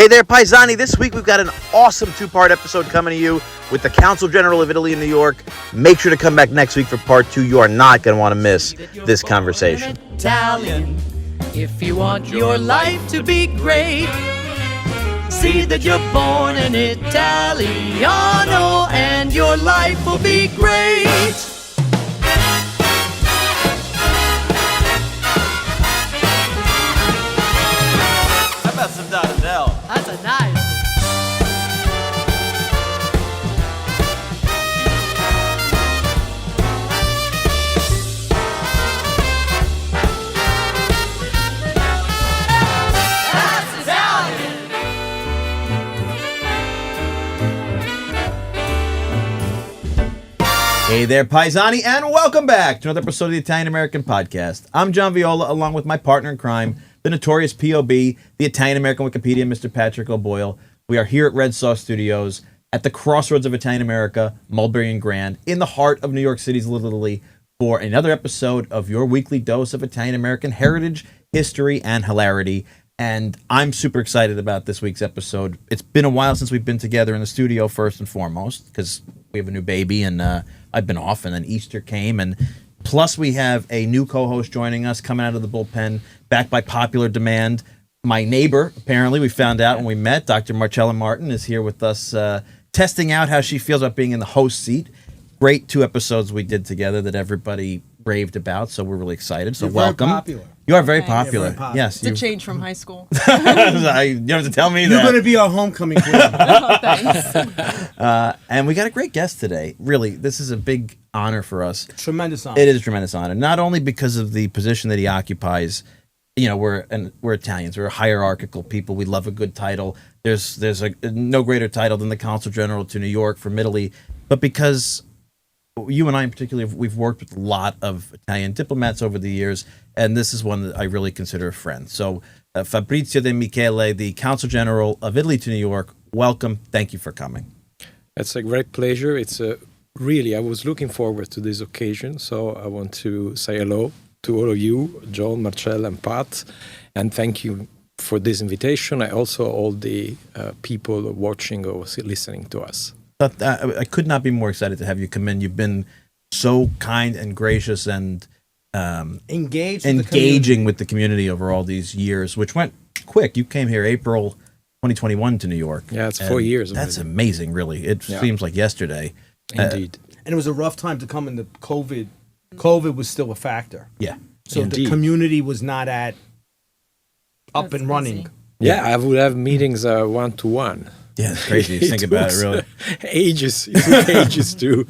Hey there, Paisani. This week we've got an awesome two-part episode coming to you with the Consul General of Italy in New York. Make sure to come back next week for part 2. You are not going to want to miss this conversation. Italian, if you want your life to be great, see that you're born an Italiano and your life will be great. Some Donatello. That's a nice. That's Italian. Hey there, Paisani, and welcome back to another episode of the Italian American Podcast. I'm John Viola, along with my partner in crime, the notorious POB, the Italian-American Wikipedia, Mr. Patrick O'Boyle. We are here at Red Sauce Studios at the crossroads of Italian America, Mulberry and Grand, in the heart of New York City's Little Italy, for another episode of your weekly dose of Italian-American heritage, history, and hilarity. And I'm super excited about this week's episode. It's been a while since we've been together in the studio, first and foremost, because we have a new baby, and I've been off, and then Easter came, and plus we have a new co-host joining us, coming out of the bullpen, back by popular demand. My neighbor, apparently, we found out when we met, Dr. Marcella Martin, is here with us, testing out how she feels about being in the host seat. Great 2 episodes we did together that everybody raved about, so we're really excited. So You're welcome. Very popular. You are very popular. Very popular. Yes, It's a change from high school. you don't have to tell me You're that. going to be our homecoming queen. Oh, thanks. And we got a great guest today. Really, this is a big honor for us. Tremendous honor. It is a tremendous honor, not only because of the position that he occupies. You know, we're Italians. We're a hierarchical people. We love a good title. There's no greater title than the Consul General to New York from Italy, but because you and I in particular, we've worked with a lot of Italian diplomats over the years, and this is one that I really consider a friend. So, Fabrizio Di Michele, the Consul General of Italy to New York, welcome. Thank you for coming. It's a great pleasure. It's really, I was looking forward to this occasion, so I want to say hello to all of you, John, Marcella, and Pat, and thank you for this invitation. I also all the people watching or listening to us. But I could not be more excited to have you come in. You've been so kind and gracious and engaging with the community over all these years, which went quick. You came here April 2021 to New York. Yeah, it's 4 years. That's amazing, really. It seems like yesterday. Indeed. And it was a rough time to come into COVID. COVID was still a factor. Yeah. So Indeed. the community was not up That's and running. busy. Yeah, I would have meetings 1-to-1. Yeah, it's crazy to think about it, really. It took ages to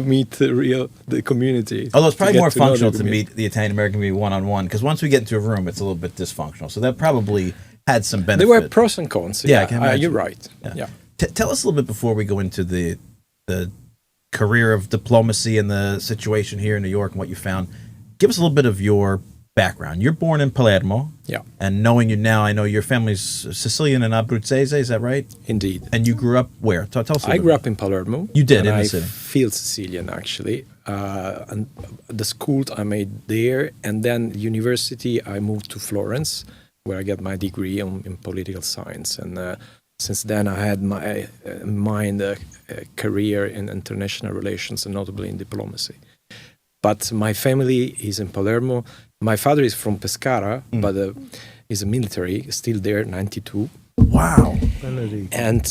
meet the community. Although it's probably to more get to know the functional to community. meet the Italian-American community one-on-one, because once we get into a room, it's a little bit dysfunctional. So that probably had some benefit. There were pros and cons. Yeah, I can imagine. You're right. Yeah. Tell us a little bit before we go into the career of diplomacy and the situation here in New York and what you found. Give us a little bit of your background. You're born in Palermo. Yeah. And knowing you now, I know your family's Sicilian and Abruzzese, is that right? Indeed. And you grew up where? Tell us a little I bit. grew up in Palermo. You did, and in the I city. feel Sicilian, actually. And the school I made there, and then university, I moved to Florence, where I got my degree in political science. And since then, I had my mind career in international relations, and notably in diplomacy. But my family is in Palermo. My father is from Pescara, but is a military, still there, 92. Wow. And,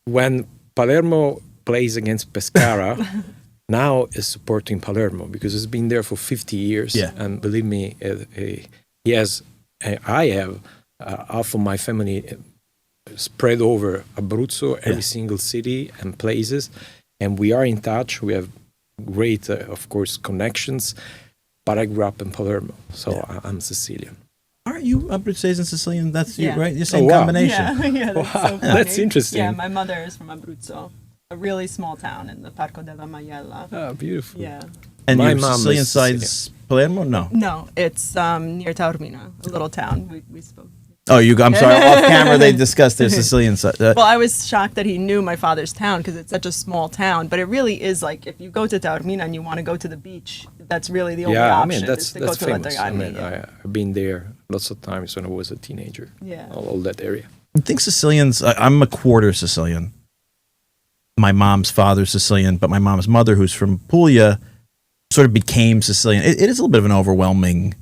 when Palermo plays against Pescara, now is supporting Palermo because it's been there for 50 years. Yeah. And believe me, I have half of my family spread over Abruzzo, every single city and places. And we are in touch. We have great, of course, connections. But I grew up in Palermo, so I'm Sicilian. Aren't you Abruzzese and Sicilian? That's you, Yeah. right? Your same wow. combination. Yeah, that's so funny. That's interesting. Yeah, my mother is from Abruzzo, a really small town in the Parco della Maiella. Ah, beautiful. Yeah. And My your mom Sicilian is side's Palermo? No. No, it's near Taormina, a little town. We spoke. Oh, I'm sorry. Off camera, they discussed their Sicilian side. Well, I was shocked that he knew my father's town because it's such a small town. But it really is like if you go to Taormina and you want to go to the beach, that's really the only Yeah, I option. mean is that's to go to famous. I Laterani, mean, yeah. I've been there lots of times when I was a teenager. Yeah. All that area. I think Sicilians, I'm a quarter Sicilian. My mom's father's Sicilian, but my mom's mother, who's from Puglia, sort of became Sicilian. It is a little bit of an overwhelming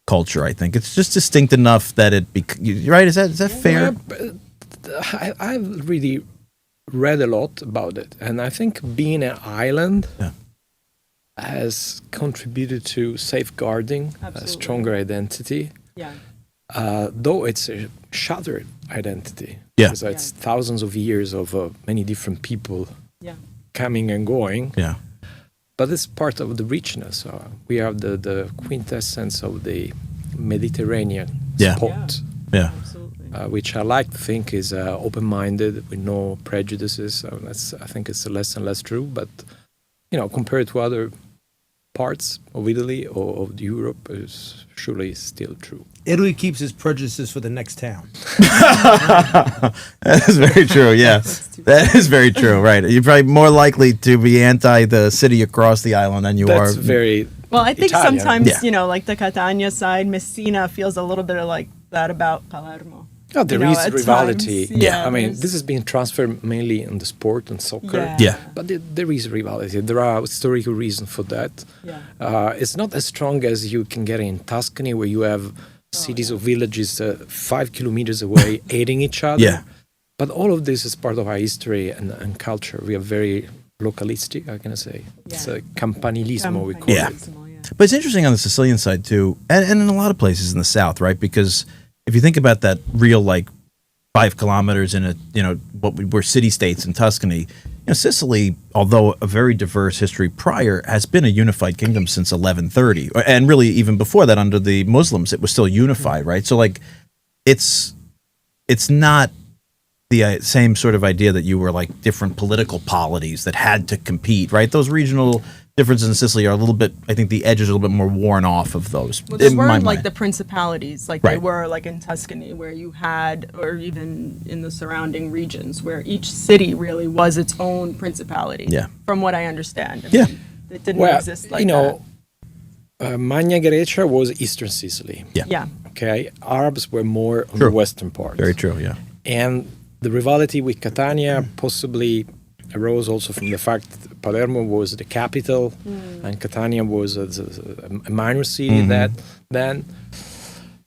culture, I think. It's just distinct enough that right? Is that fair? I've really read a lot about it, and I think being an island has contributed to safeguarding a stronger identity. Yeah. Though it's a shattered identity. Yeah. Because it's thousands of years of many different people coming and going. Yeah. But it's part of the richness. We have the quintessence of the Mediterranean spot. Yeah. Absolutely. Which I like to think is open-minded with no prejudices. I think it's less and less true. But, compared to other parts of Italy or of Europe, is surely still true. Italy keeps its prejudices for the next town. That is very true, yes. That is very true, right. You're probably more likely to be anti the city across the island than you are. That's very Well, I think Italian. sometimes, like the Catania side, Messina feels a little bit like that about Palermo. Oh, there You know, is at rivalry. times, yeah, I mean, there's- this has been transferred mainly in the sport and soccer. Yeah. But there is rivalry. There are historical reasons for that. Yeah. It's not as strong as you can get in Tuscany, where you have cities or villages 5 kilometers away hating each other. Yeah. But all of this is part of our history and culture. We are very localistic, how can I say? It's a campanilismo, we call Yeah. it. But it's interesting on the Sicilian side too, and in a lot of places in the South, right? Because if you think about that real 5 kilometers in what were city states in Tuscany, Sicily, although a very diverse history prior, has been a unified kingdom since 1130, and really even before that under the Muslims, it was still unified, right? So it's not the same sort of idea that you were different political polities that had to compete, right? Those regional differences in Sicily are a little bit, I think the edges are a little bit more worn off of those. Well, there in my weren't mind. the principalities they Right. were in Tuscany, where you had, or even in the surrounding regions, where each city really was its own principality. Yeah. From what I understand. Yeah. It didn't exist like Magna Grecia was Eastern Sicily. Yeah. that. Yeah. Okay, Arabs were more on True. the western part. Very true, yeah. And the rivalry with Catania possibly arose also from the fact that Palermo was the capital and Catania was a minor city that then,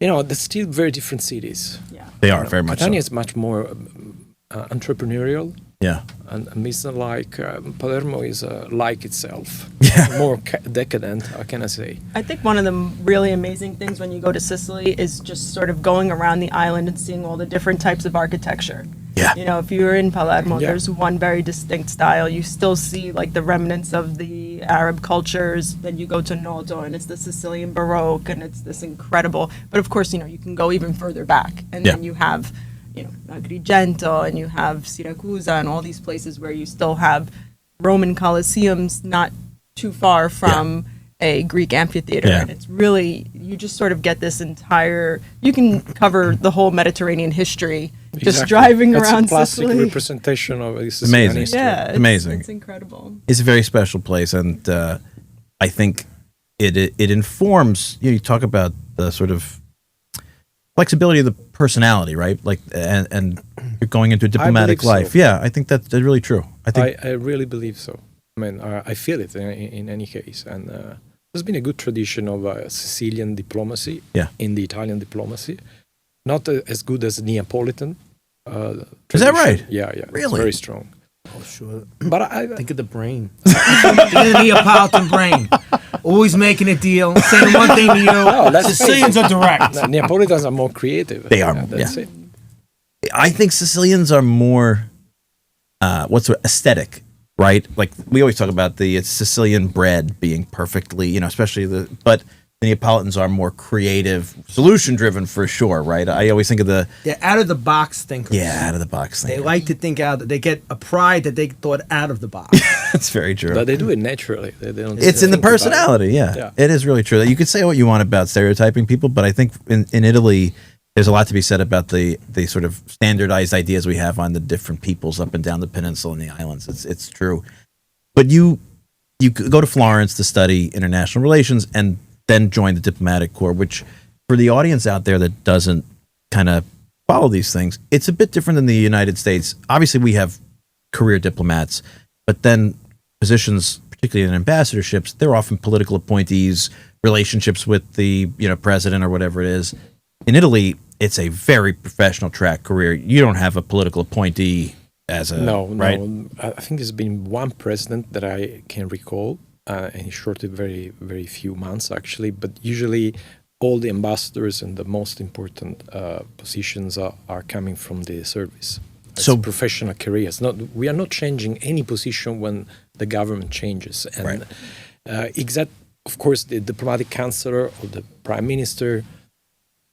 they're still very different cities. Yeah. They are very much Catania so. is much more entrepreneurial Yeah. and it's not Palermo is like itself. Yeah. More decadent, how can I say? I think one of the really amazing things when you go to Sicily is just sort of going around the island and seeing all the different types of architecture. Yeah. If you're in Palermo, Yeah. there's one very distinct style. You still see the remnants of the Arab cultures. Then you go to Noto, and it's the Sicilian Baroque, and it's this incredible. But of course, you can go even further back, and then you have, Agrigento, and you have Siracusa, and all these places where you still have Roman Colosseums not too far from a Greek amphitheater. Yeah. And it's really, you just sort of get this entire, you can cover the whole Mediterranean history just Exactly. driving That's around a classic Sicily. representation of Sicilian Amazing. history. Yeah, it's Amazing. It's incredible. It's a very special place, and I think it informs. You talk about the sort of flexibility of the personality, right? And you're going into a diplomatic believe so. life. Yeah, I think that's really true. I think I really believe so. I mean, I feel it in any case. And there's been a good tradition of Sicilian diplomacy in the Italian diplomacy. Not as good as Neapolitan. Is that tradition. right? Yeah, yeah. Really? It's very strong. Oh, sure. But I Think of the brain. The Neapolitan brain. Always making a deal, saying one thing to you. let's Sicilians are direct. Neapolitans are more creative. They are, That's yeah. it. I think Sicilians are more aesthetic, right? We always talk about the Sicilian bread being perfectly, especially but the Neapolitans are more creative, solution driven for sure, right? I always think of They're out of the box thinkers. out of the box They thing. like to think out. They get a pride that they thought out of the box. That's very true. But they do it naturally. They don't It's in the think about it. personality, yeah. Yeah. It is really true. You could say what you want about stereotyping people, but I think in Italy, there's a lot to be said about the sort of standardized ideas we have on the different peoples up and down the peninsula and the islands. It's true. But you go to Florence to study international relations and then join the diplomatic corps, which for the audience out there that doesn't kind of follow these things, it's a bit different than the United States. Obviously, we have career diplomats, but then positions, particularly in ambassadorships, they're often political appointees, relationships with the president or whatever it is. In Italy, it's a very professional track career. You don't have a political appointee as a right? No. I think there's been one president that I can recall, and he shorted very, very few months actually. But usually, all the ambassadors and the most important positions are coming from the service. So professional careers. We are not changing any position when the government changes. And of course, the diplomatic counselor or the prime minister,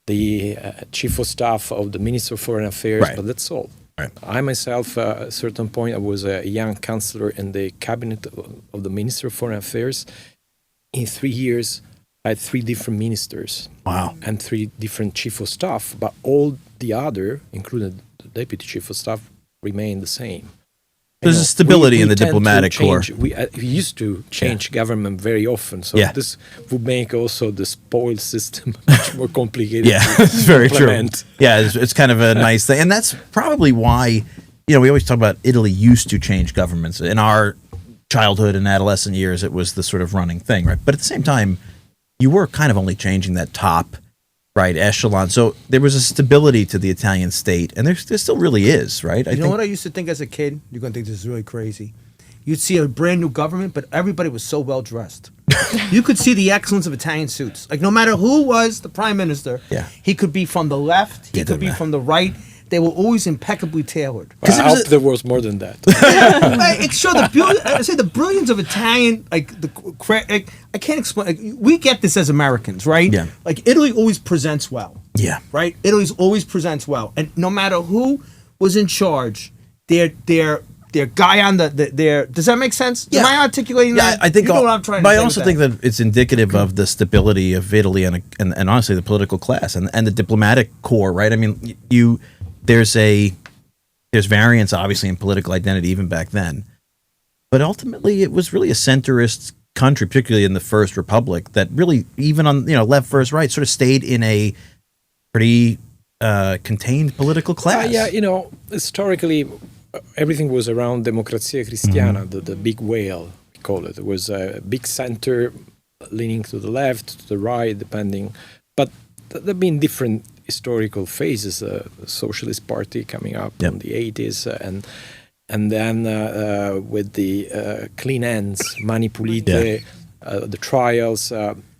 the chief of staff of the Minister of Foreign Affairs, but that's all. Right. I myself, at a certain point, I was a young counselor in the cabinet of the Minister of Foreign Affairs. In 3 years, I had 3 different ministers. Wow. And 3 different chief of staff, but all the other, including the deputy chief of staff, remain the same. There's a stability in the diplomatic corps. We used to change government very often, so this would make also the spoil system much more complicated. It's very true. Yeah, it's kind of a nice thing, and that's probably why we always talk about Italy used to change governments. In our childhood and adolescent years, it was the sort of running thing, right? But at the same time, you were kind of only changing that top echelon. So there was a stability to the Italian state, and there still really is, right? You know what I used to think as a kid? You're going to think this is really crazy. You'd see a brand new government, but everybody was so well dressed. You could see the excellence of Italian suits. Like, no matter who was the prime minister, he could be from the left, he could be from the right. They were always impeccably tailored. I hope there was more than that. It showed the brilliance of Italian. I can't explain. We get this as Americans, right? Yeah. Like, Italy always presents well. Yeah. Right. Italy always presents well, and no matter who was in charge, their guy on their. Does that make sense? Yeah. Am I articulating that? I think. You know what I'm trying to but say I also think that it's indicative of the stability of Italy and honestly the political class and the diplomatic corps, right? I mean, there's variance obviously in political identity even back then, but ultimately it was really a centrist country, particularly in the First Republic, that really even on left versus right sort of stayed in a pretty contained political class. Historically everything was around Democrazia Cristiana, the big whale we call it. It was a big center leaning to the left, to the right, depending. But there have been different historical phases. The Socialist Party coming up in the 80s, and then with the clean ends, Mani Pulite, the trials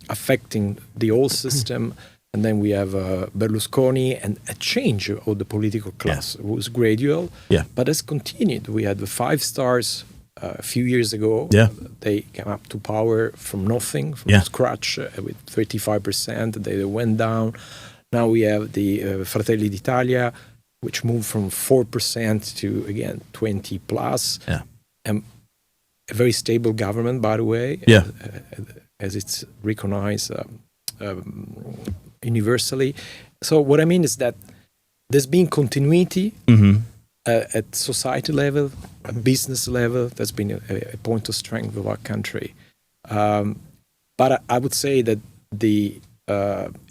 affecting the old system. And then we have Berlusconi and a change of the political class. It was gradual, but it's continued. We had the 5 stars a few years ago. They came up to power from nothing, from scratch, with 35%. They went down. Now we have the Fratelli d'Italia, which moved from 4% to, again, 20 plus. And a very stable government, by the way, as it's recognized universally. So what I mean is that there's been continuity at society level, at business level. That's been a point of strength of our country. But I would say that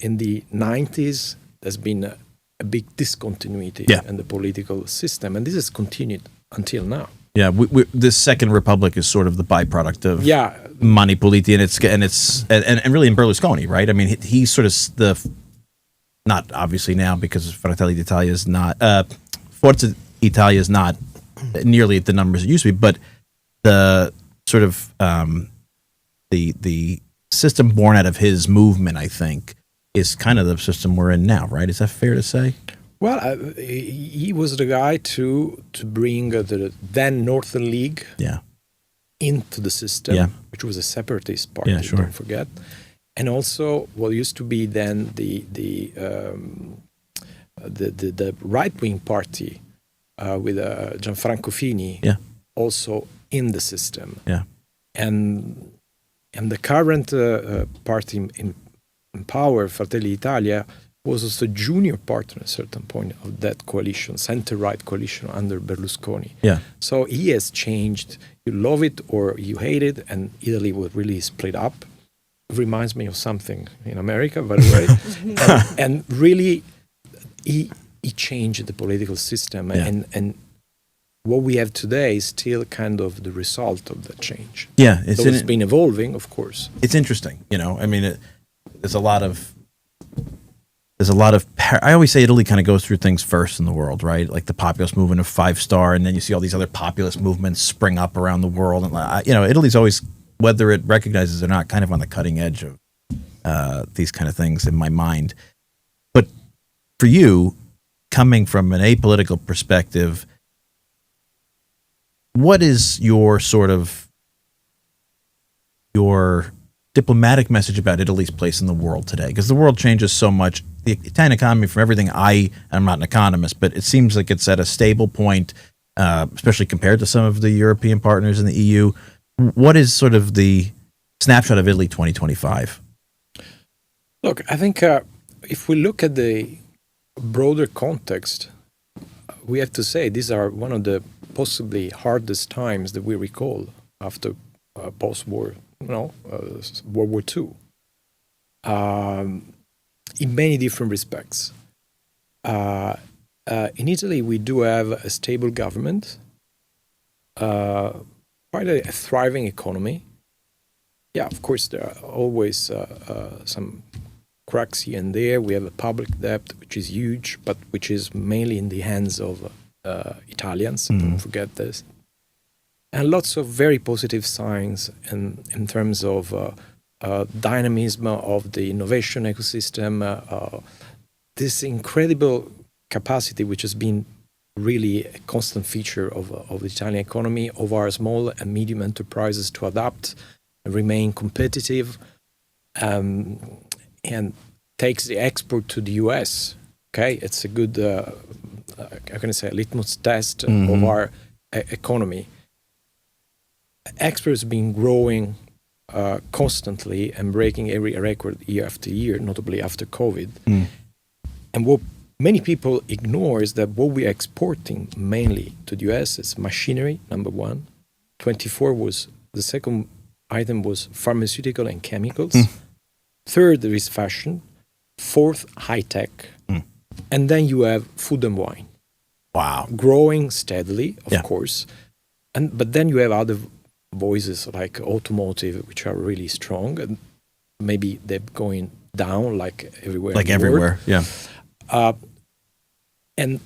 in the 90s, there's been a big discontinuity in the political system, and this has continued until now. Yeah, this Second Republic is sort of the byproduct of Mani Pulite, and really in Berlusconi, right? I mean, he's sort of not obviously now because Fratelli d'Italia is not, Forza Italia is not nearly at the numbers it used to be, but the sort of the system born out of his movement, I think, is kind of the system we're in now, right? Is that fair to say? Well, he was the guy to bring the then Northern League into the system, which was a separatist party, don't forget. And also what used to be then the right-wing party with Gianfranco Fini also in the system. And the current party in power, Fratelli d'Italia, was also junior partner at a certain point of that coalition, center-right coalition under Berlusconi. So he has changed. You love it or you hate it, and Italy was really split up. reminds me of something in America, by the way. And really, he changed the political system, and what we have today is still kind of the result of that change. Yeah, it's been evolving, of course. It's interesting, I mean, there's a lot of. I always say Italy kind of goes through things first in the world, right? Like the populist movement of 5-star, and then you see all these other populist movements spring up around the world. And Italy's always, whether it recognizes it or not, kind of on the cutting edge of these kind of things in my mind. But for you, coming from an apolitical perspective, what is your diplomatic message about Italy's place in the world today? Because the world changes so much. The Italian economy, from everything I'm not an economist, but it seems like it's at a stable point, especially compared to some of the European partners in the EU. What is sort of the snapshot of Italy 2025? Look, I think if we look at the broader context, we have to say these are one of the possibly hardest times that we recall after post-war, World War II. In many different respects. In Italy, we do have a stable government, quite a thriving economy. Yeah, of course, there are always some cracks here and there. We have a public debt, which is huge, but which is mainly in the hands of Italians. Don't forget this. And lots of very positive signs in terms of dynamism of the innovation ecosystem, this incredible capacity which has been really a constant feature of the Italian economy, of our small and medium enterprises to adapt and remain competitive, and takes the export to the US. Okay, it's a good, how can I say, a litmus test of our economy. Exports have been growing constantly and breaking every record year after year, notably after COVID. And what many people ignore is that what we are exporting mainly to the US is machinery, number one. 24 was, the second item was pharmaceutical and chemicals. Third, there is fashion. Fourth, high tech. And then you have food and wine. Wow. Growing steadily, of course. But then you have other voices like automotive, which are really strong, and maybe they're going down like everywhere. Like everywhere, yeah. And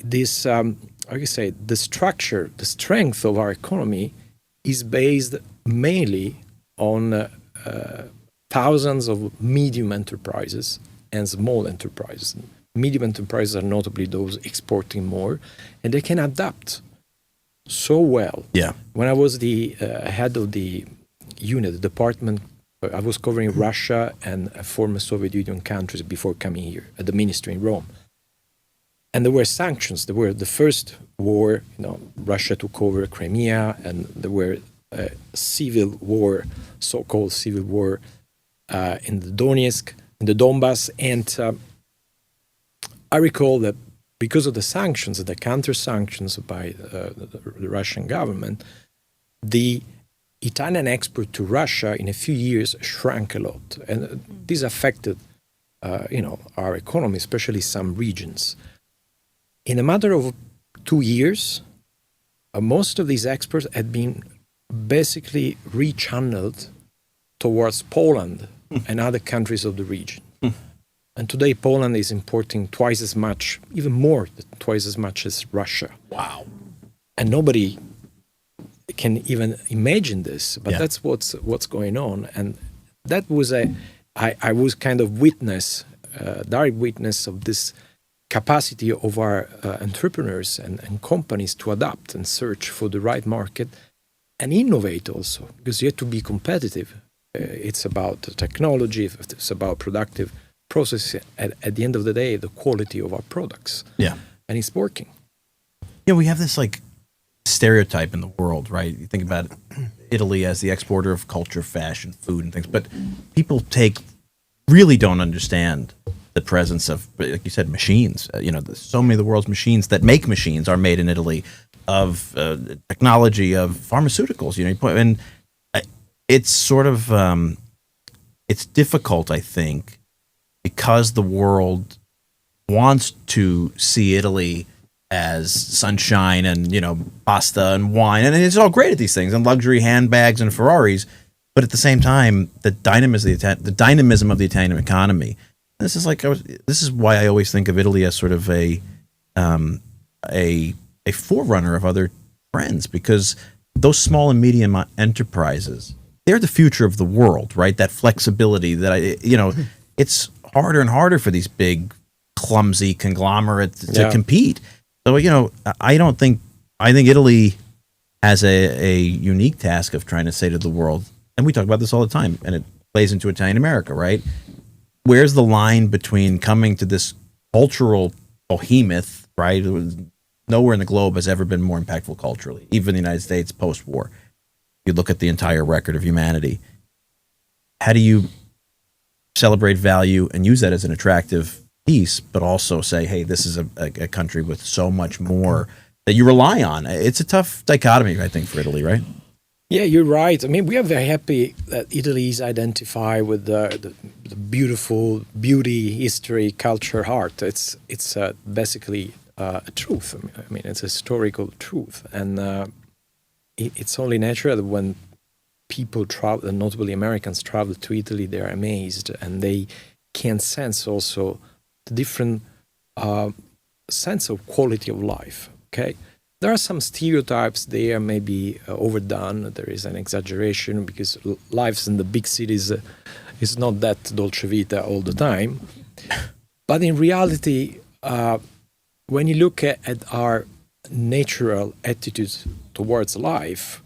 this, how can I say, the structure, the strength of our economy is based mainly on thousands of medium enterprises and small enterprises. Medium enterprises are notably those exporting more, and they can adapt so well. Yeah. When I was the head of the unit, the department, I was covering Russia and former Soviet Union countries before coming here at the ministry in Rome. And there were sanctions. There were the first war, Russia took over Crimea, and there were civil war, so-called civil war in the Donetsk, in the Donbass. And I recall that because of the sanctions, the counter-sanctions by the Russian government, the Italian export to Russia in a few years shrank a lot. And this affected, our economy, especially some regions. In a matter of 2 years, most of these exports had been basically rechanneled towards Poland and other countries of the region. And today Poland is importing twice as much, even more than twice as much as Russia. Wow. And nobody can even imagine this, but that's what's going on. And that was I was kind of direct witness of this capacity of our entrepreneurs and companies to adapt and search for the right market and innovate also, because you have to be competitive. It's about technology, it's about productive process. At the end of the day, the quality of our products. Yeah. And it's working. Yeah, we have this stereotype in the world, right? You think about Italy as the exporter of culture, fashion, food, and things, but people really don't understand the presence of, like you said, machines. So many of the world's machines that make machines are made in Italy, of technology, of pharmaceuticals. And it's sort of it's difficult, I think, because the world wants to see Italy as sunshine and, pasta and wine. And it's all great at these things, and luxury handbags and Ferraris. But at the same time, the dynamism of the Italian economy. This is why I always think of Italy as sort of a forerunner of other trends, because those small and medium enterprises, they're the future of the world, right? That flexibility it's harder and harder for these big, clumsy conglomerates to compete. So, I think Italy has a unique task of trying to say to the world, and we talk about this all the time, and it plays into Italian America, right? Where's the line between coming to this cultural behemoth, right? Nowhere in the globe has ever been more impactful culturally, even the United States post-war. You look at the entire record of humanity. How do you celebrate value and use that as an attractive piece, but also say, hey, this is a country with so much more that you rely on? It's a tough dichotomy, I think, for Italy, right? Yeah, you're right. I mean, we are very happy that Italy is identified with the beautiful beauty, history, culture, art. It's basically a truth. I mean, it's a historical truth. And it's only natural that when people travel, and notably Americans travel to Italy, they're amazed, and they can sense also the different sense of quality of life. Okay, there are some stereotypes there, maybe overdone. There is an exaggeration because lives in the big cities is not that dolce vita all the time. But in reality, when you look at our natural attitudes towards life,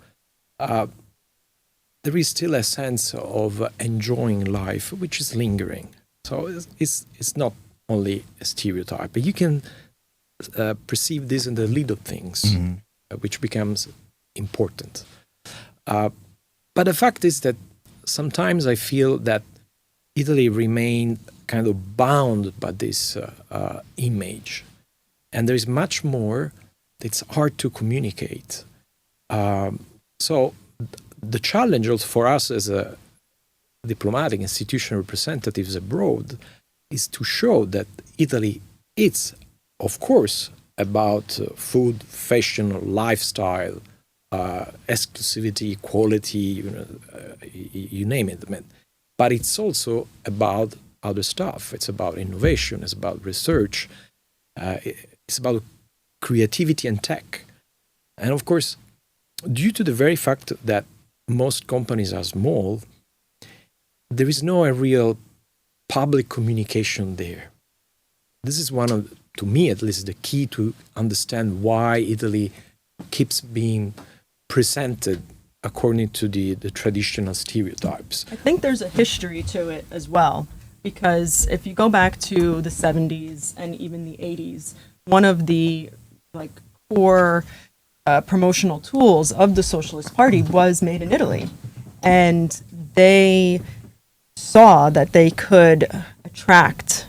there is still a sense of enjoying life, which is lingering. So it's not only a stereotype, but you can perceive this in the little things, which becomes important. But the fact is that sometimes I feel that Italy remained kind of bound by this image, and there is much more that's hard to communicate. So the challenge also for us as a diplomatic institutional representatives abroad is to show that Italy is, of course, about food, fashion, lifestyle, exclusivity, quality, you name it. But it's also about other stuff. It's about innovation. It's about research. It's about creativity and tech. And of course, due to the very fact that most companies are small, there is no real public communication there. This is one of, to me at least, the key to understand why Italy keeps being presented according to the traditional stereotypes. I think there's a history to it as well, because if you go back to the 70s and even the 80s, one of the core promotional tools of the Socialist Party was made in Italy. And they saw that they could attract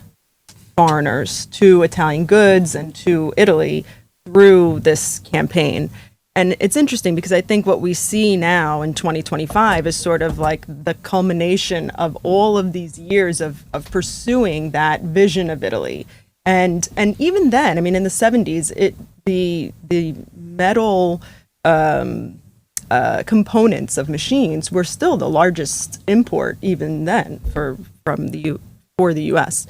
foreigners to Italian goods and to Italy through this campaign. And it's interesting because I think what we see now in 2025 is sort of like the culmination of all of these years of pursuing that vision of Italy. And even then, I mean, in the 70s, the metal components of machines were still the largest import even then for the U.S.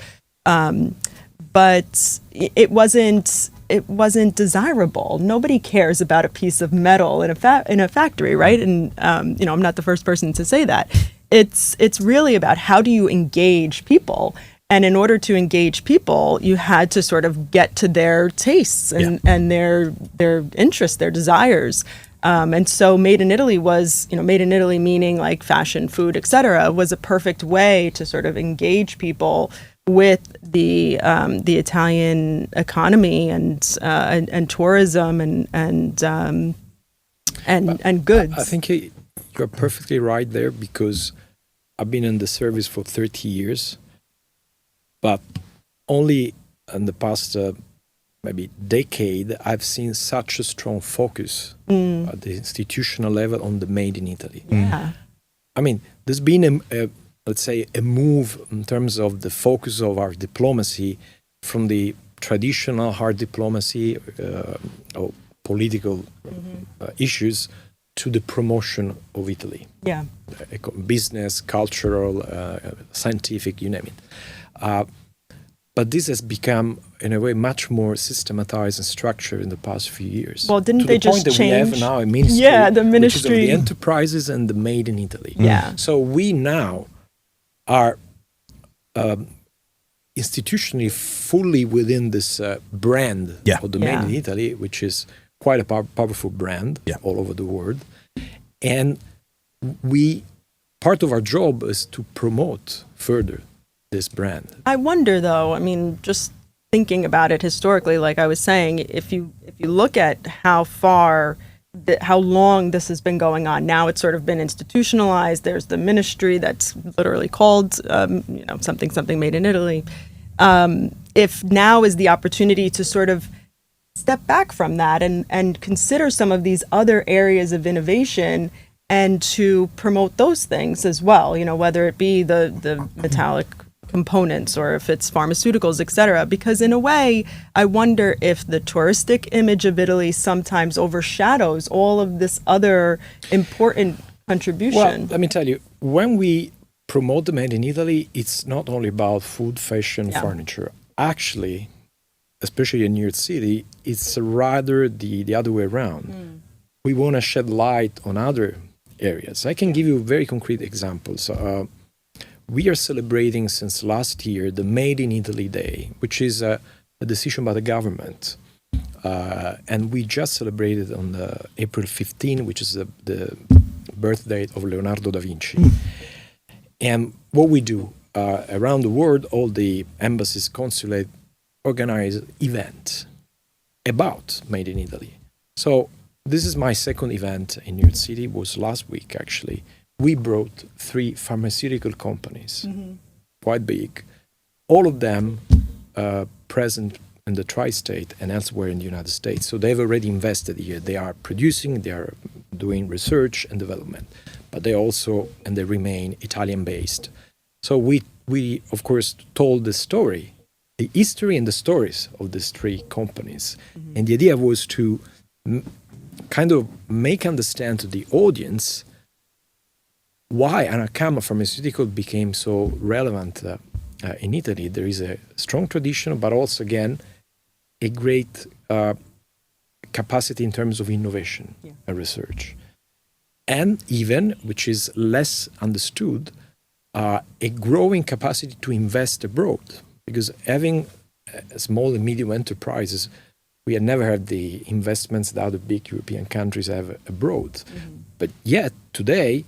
But it wasn't desirable. Nobody cares about a piece of metal in a factory, right? And I'm not the first person to say that. It's really about how do you engage people. And in order to engage people, you had to sort of get to their tastes and their interests, their desires. And so Made in Italy was, Made in Italy meaning like fashion, food, etc., was a perfect way to sort of engage people with the Italian economy and tourism and goods. I think you're perfectly right there, because I've been in the service for 30 years. But only in the past maybe decade, I've seen such a strong focus at the institutional level on the Made in Italy. Yeah. I mean, there's been let's say, a move in terms of the focus of our diplomacy from the traditional hard diplomacy or political issues to the promotion of Italy. Yeah. Business, cultural, scientific, you name it. But this has become, in a way, much more systematized and structured in the past few years. Well, didn't they just change? To the point that change? we have now a ministry, Yeah, the which is of ministry. the enterprises and the made in Italy. Yeah. So we now are institutionally fully within this brand of the made in Italy, which is quite a powerful brand all over the world. And part of our job is to promote further this brand. I wonder, though, I mean, just thinking about it historically, like I was saying, if you look at how long this has been going on, now it's sort of been institutionalized. There's the ministry that's literally called, something made in Italy. If now is the opportunity to sort of step back from that and consider some of these other areas of innovation and to promote those things as well, whether it be the metallic components or if it's pharmaceuticals, etc. Because in a way, I wonder if the touristic image of Italy sometimes overshadows all of this other important contribution. Well, let me tell you, when we promote the made in Italy, it's not only about food, fashion, furniture. Actually, especially in New York City, it's rather the other way around. We want to shed light on other areas. I can give you very concrete examples. We are celebrating since last year the Made in Italy Day, which is a decision by the government. And we just celebrated on April 15, which is the birth date of Leonardo da Vinci. And what we do around the world, all the embassies, consulate, organize events about Made in Italy. So this is my second event in New York City. It was last week, actually. We brought 3 pharmaceutical companies, quite big, all of them present in the tri-state and elsewhere in the United States. So they've already invested here. They are producing, they are doing research and development, but they also, and they remain Italian-based. So we of course, told the story, the history and the stories of these 3 companies. And the idea was to kind of make understand to the audience why Anacama pharmaceutical became so relevant in Italy. There is a strong tradition, but also, again, a great capacity in terms of innovation and research. And even, which is less understood, a growing capacity to invest abroad. Because having small and medium enterprises, we had never had the investments that other big European countries have abroad. But yet, today,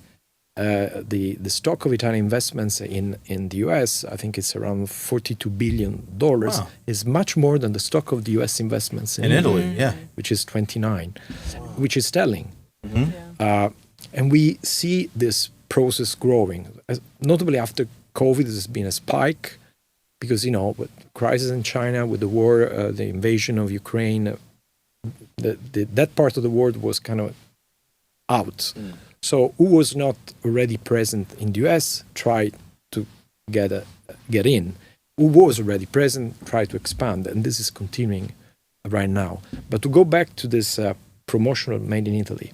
the stock of Italian investments in the US, I think it's around $42 billion, is much more than the stock of the US investments in Italy, which is 29, which is telling. And we see this process growing. Notably after COVID, there's been a spike because, with crisis in China, with the war, the invasion of Ukraine, that part of the world was kind of out. So who was not already present in the US tried to get in. Who was already present tried to expand, and this is continuing right now. But to go back to this promotional Made in Italy,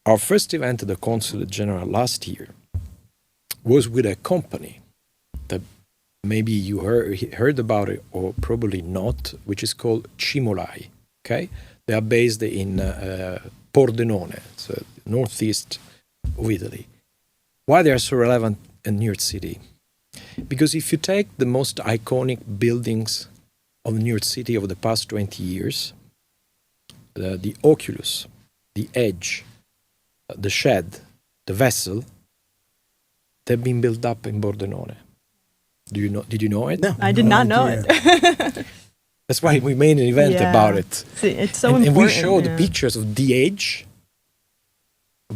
our first event at the Consul General last year was with a company that maybe you heard about it or probably not, which is called Cimolai. Okay, they are based in Pordenone, so northeast of Italy. Why they are so relevant in New York City? Because if you take the most iconic buildings of New York City over the past 20 years, the Oculus, the Edge, the Shed, the Vessel, they've been built up in Pordenone. Did you know it? No. I did not know it. That's why we made an event about it. See, it's so and important. we showed the pictures of the Edge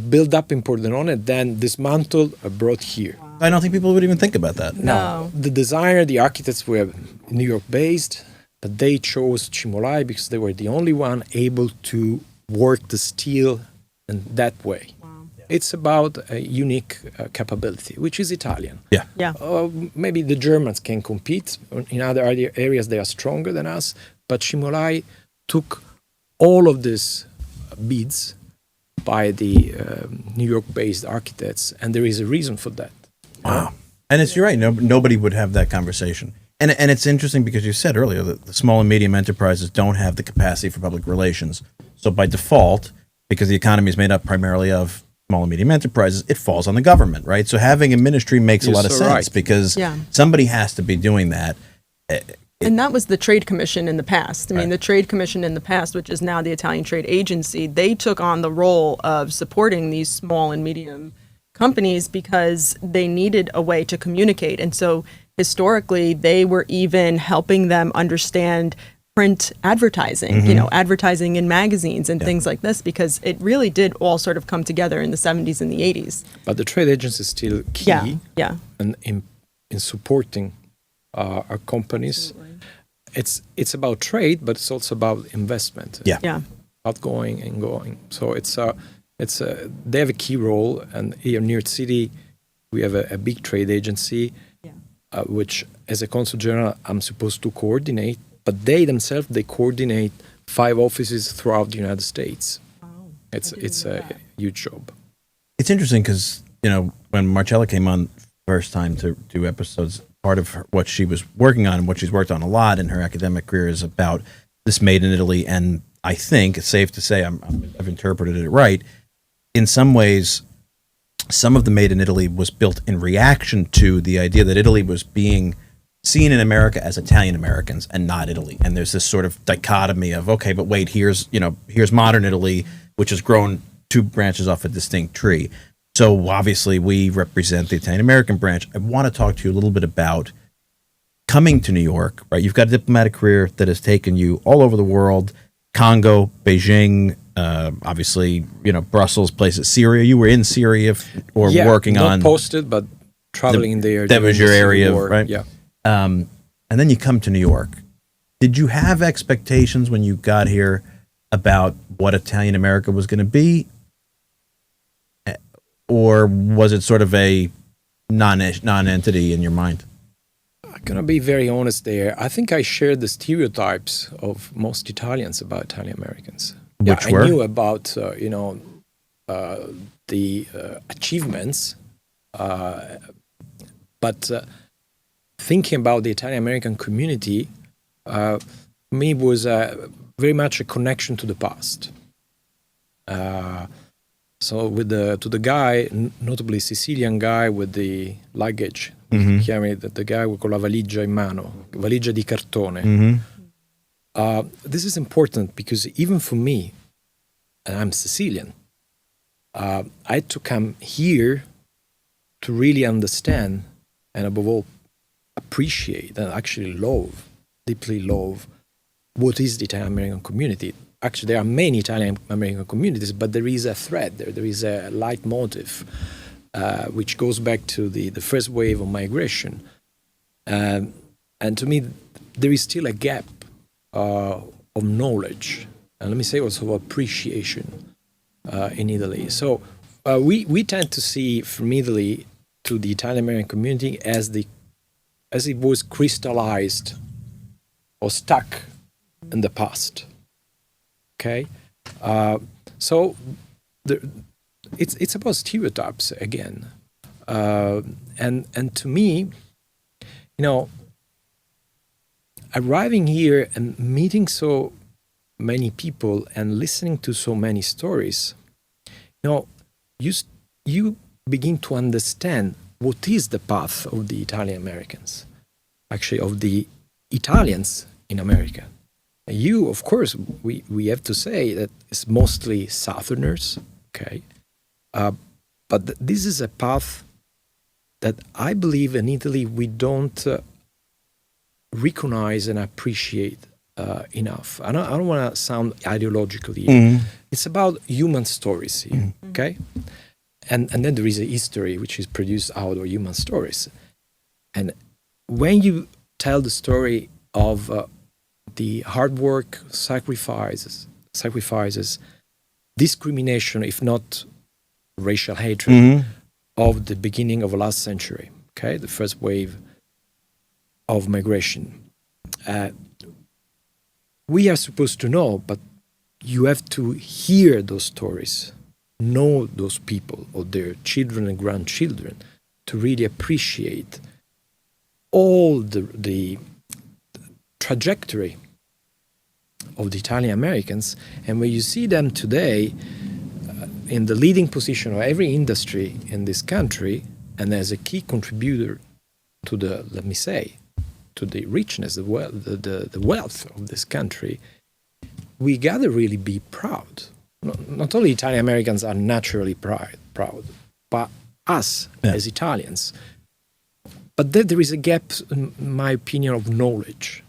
built up in Pordenone, then dismantled, brought here. I don't think people would even think about that. No. The designer, the architects were New York based, but they chose Cimolai because they were the only one able to work the steel in that way. It's about a unique capability, which is Italian. Yeah. Yeah. Maybe the Germans can compete. In other areas, they are stronger than us. But Shimolai took all of these bids by the New York-based architects, and there is a reason for that. Wow. And you're right. Nobody would have that conversation. And it's interesting because you said earlier that the small and medium enterprises don't have the capacity for public relations. So by default, because the economy is made up primarily of small and medium enterprises, it falls on the government, right? So having a ministry makes a lot of sense because somebody has to be doing that. And that was the Trade Commission in the past. I mean, the Trade Commission in the past, which is now the Italian Trade Agency, they took on the role of supporting these small and medium companies because they needed a way to communicate. And so historically, they were even helping them understand print advertising, advertising in magazines and things like this, because it really did all sort of come together in the 70s and the 80s. But the trade agency is still key and in supporting our companies. Absolutely. It's about trade, but it's also about investment. Outgoing and going. So they have a key role, and here in New York City, we have a big trade agency, which, as a consul general, I'm supposed to coordinate. But they themselves, they coordinate 5 offices throughout the United States. Wow. It's a huge job. It's interesting because, when Marcella came on first time to do episodes, part of what she was working on and what she's worked on a lot in her academic career is about this Made in Italy. And I think it's safe to say I've interpreted it right. In some ways, some of the Made in Italy was built in reaction to the idea that Italy was being seen in America as Italian Americans and not Italy. And there's this sort of dichotomy of, okay, but wait, here's modern Italy, which has grown 2 branches off a distinct tree. So obviously we represent the Italian American branch. I want to talk to you a little bit about coming to New York, right? You've got a diplomatic career that has taken you all over the world, Congo, Beijing, obviously, Brussels, places, Syria. You were in Syria working on. Not posted, but traveling there. That was your area, right? Yeah. And then you come to New York. Did you have expectations when you got here about what Italian America was going to be? Or was it sort of a non-entity in your mind? I'm going to be very honest there. I think I shared the stereotypes of most Italians about Italian Americans. Which were? I knew about, the achievements, but thinking about the Italian American community, me was very much a connection to the past. So to the guy, notably Sicilian guy with the luggage, the guy con la valigia in mano, valigia di cartone. This is important because even for me, and I'm Sicilian, I had to come here to really understand and above all appreciate and actually deeply love what is the Italian American community. Actually, there are many Italian American communities, but there is a thread there is a leitmotif, which goes back to the first wave of migration. And to me, there is still a gap of knowledge, and let me say also of appreciation in Italy. So we tend to see from Italy to the Italian American community as it was crystallized or stuck in the past. Okay, so it's about stereotypes again, and to me, arriving here and meeting so many people and listening to so many stories, you begin to understand what is the path of the Italian Americans, actually of the Italians in America. You, of course, we have to say that it's mostly Southerners, okay? But this is a path that I believe in Italy we don't recognize and appreciate enough. I don't want to sound ideologically. It's about human stories here, okay? And then there is a history which is produced out of human stories. And when you tell the story of the hard work, sacrifices, discrimination, if not racial hatred of the beginning of last century. Okay, the first wave of migration. We are supposed to know, but you have to hear those stories, know those people or their children and grandchildren to really appreciate all the trajectory of the Italian Americans. And when you see them today in the leading position of every industry in this country and as a key contributor to the, let me say, to the richness, the wealth of this country, we gotta really be proud. Not only Italian Americans are naturally proud, but us as Italians. But there is a gap, in my opinion, of knowledge,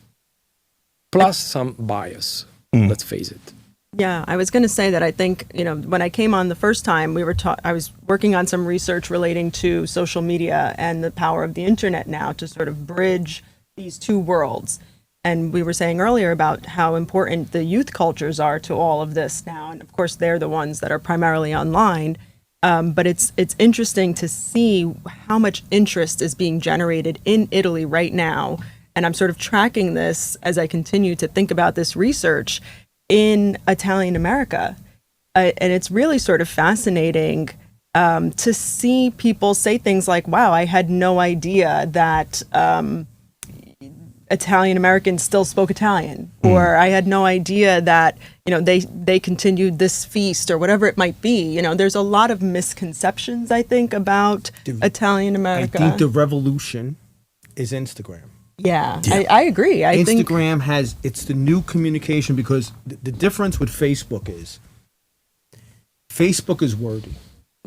plus some bias. Let's face it. Yeah, I was going to say that I think, when I came on the first time, I was working on some research relating to social media and the power of the internet now to sort of bridge these two worlds. And we were saying earlier about how important the youth cultures are to all of this now. And of course, they're the ones that are primarily online. But it's interesting to see how much interest is being generated in Italy right now. And I'm sort of tracking this as I continue to think about this research in Italian America. And it's really sort of fascinating to see people say things like, wow, I had no idea that Italian Americans still spoke Italian, or I had no idea that, they continued this feast or whatever it might be. There's a lot of misconceptions, I think, about Italian America. I think the revolution is Instagram. Yeah. I agree. I think Instagram it's the new communication, because the difference with Facebook is wordy.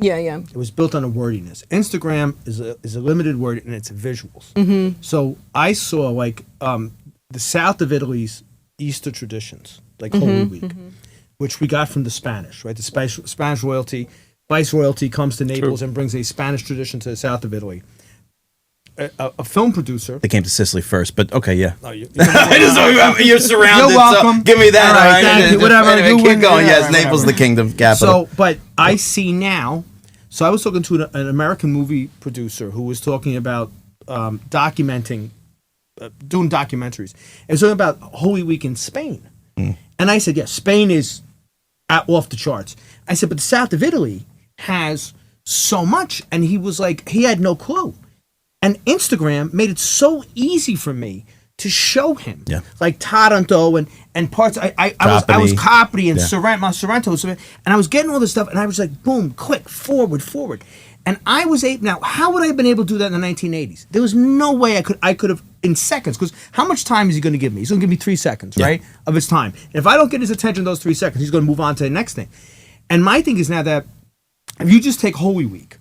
Yeah. It was built on a wordiness. Instagram is a limited word, and it's visuals. So I saw the south of Italy's Easter traditions, like Holy Week, which we got from the Spanish, right? The Spanish royalty, vice royalty comes to Naples and brings a Spanish tradition to the south of Italy. A film producer. They came to Sicily first, but okay, yeah. Oh, You're surrounded. You're welcome. So give me that. All right, thank you, whatever. Anyway, keep going. Yeah, Yes, Naples, the kingdom capital. So, but I see now. So I was talking to an American movie producer who was talking about documenting, doing documentaries. And was talking about Holy Week in Spain. And I said, yes, Spain is off the charts. I said, but the south of Italy has so much. And he was like, he had no clue. And Instagram made it so easy for me to show him, like Taranto and parts. I was Capri and Sorrento, and I was getting all this stuff, and I was like, boom, click, forward, and I was able. Now, how would I have been able to do that in the 1980s? There was no way I could have in seconds. Because how much time is he going to give me? He's going to give me 3 seconds, right, of his time. And if I don't get his attention in those 3 seconds, he's going to move on to the next thing. And my thing is now that if you just take Holy Week.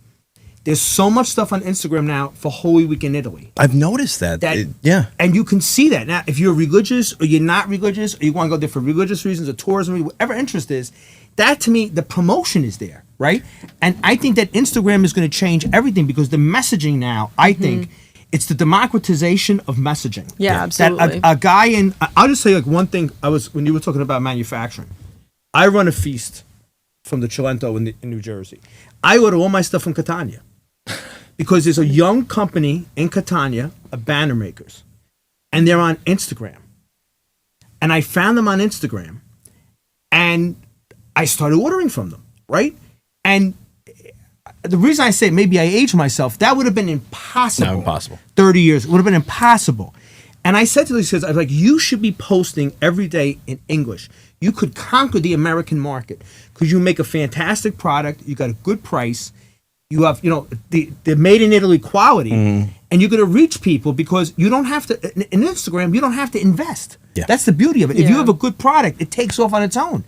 There's so much stuff on Instagram now for Holy Week in Italy. I've noticed that. And you can see that. Now, if you're religious or you're not religious, or you want to go there for religious reasons or tourism, whatever interest is, that to me, the promotion is there, right? And I think that Instagram is going to change everything, because the messaging now, I think, it's the democratization of messaging. Yeah, absolutely. That a guy I'll just say one thing, when you were talking about manufacturing, I run a feast from the Cilento in New Jersey. I order all my stuff from Catania. Because there's a young company in Catania of banner makers, and they're on Instagram. And I found them on Instagram, and I started ordering from them, right? And the reason I say maybe I aged myself, that would have been impossible. No, impossible. 30 years, it would have been impossible. And I said to these kids, I was like, you should be posting every day in English. You could conquer the American market, because you make a fantastic product, you got a good price, you have, the made in Italy quality, and you're going to reach people, because you don't have to, in Instagram, you don't have to invest. Yeah. That's the beauty of it. If you have a good product, it takes off on its own.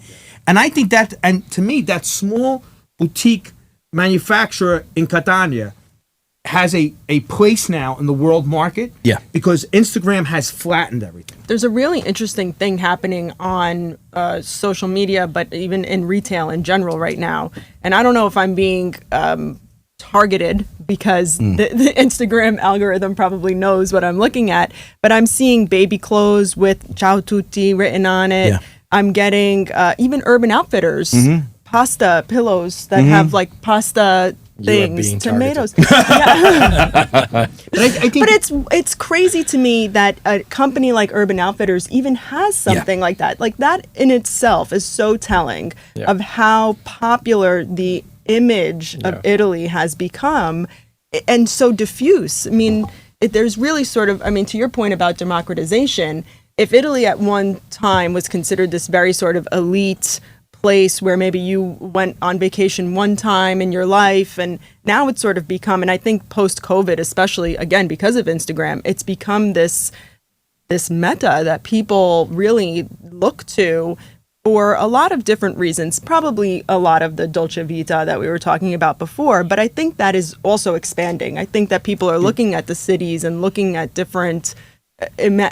And I think that, and to me, that small boutique manufacturer in Catania has a place now in the world market. Yeah. Because Instagram has flattened everything. There's a really interesting thing happening on social media, but even in retail in general right now. And I don't know if I'm being targeted, because the Instagram algorithm probably knows what I'm looking at, but I'm seeing baby clothes with Ciao Tutti written on it. Yeah. I'm getting even Urban Outfitters pasta pillows that have like pasta You are things, being tomatoes. targeted. Yeah. But I think But it's crazy to me that a company like Urban Outfitters even has something like that. Like that in itself is so telling Yeah. of how popular the image of Yeah. Italy has become and so diffuse. I mean, there's really sort of, I mean, to your point about democratization, if Italy at one time was considered this very sort of elite place where maybe you went on vacation one time in your life, and now it's sort of become, and I think post-COVID, especially again because of Instagram, it's become this meta that people really look to for a lot of different reasons, probably a lot of the dolce vita that we were talking about before, but I think that is also expanding. I think that people are looking at the cities and looking at different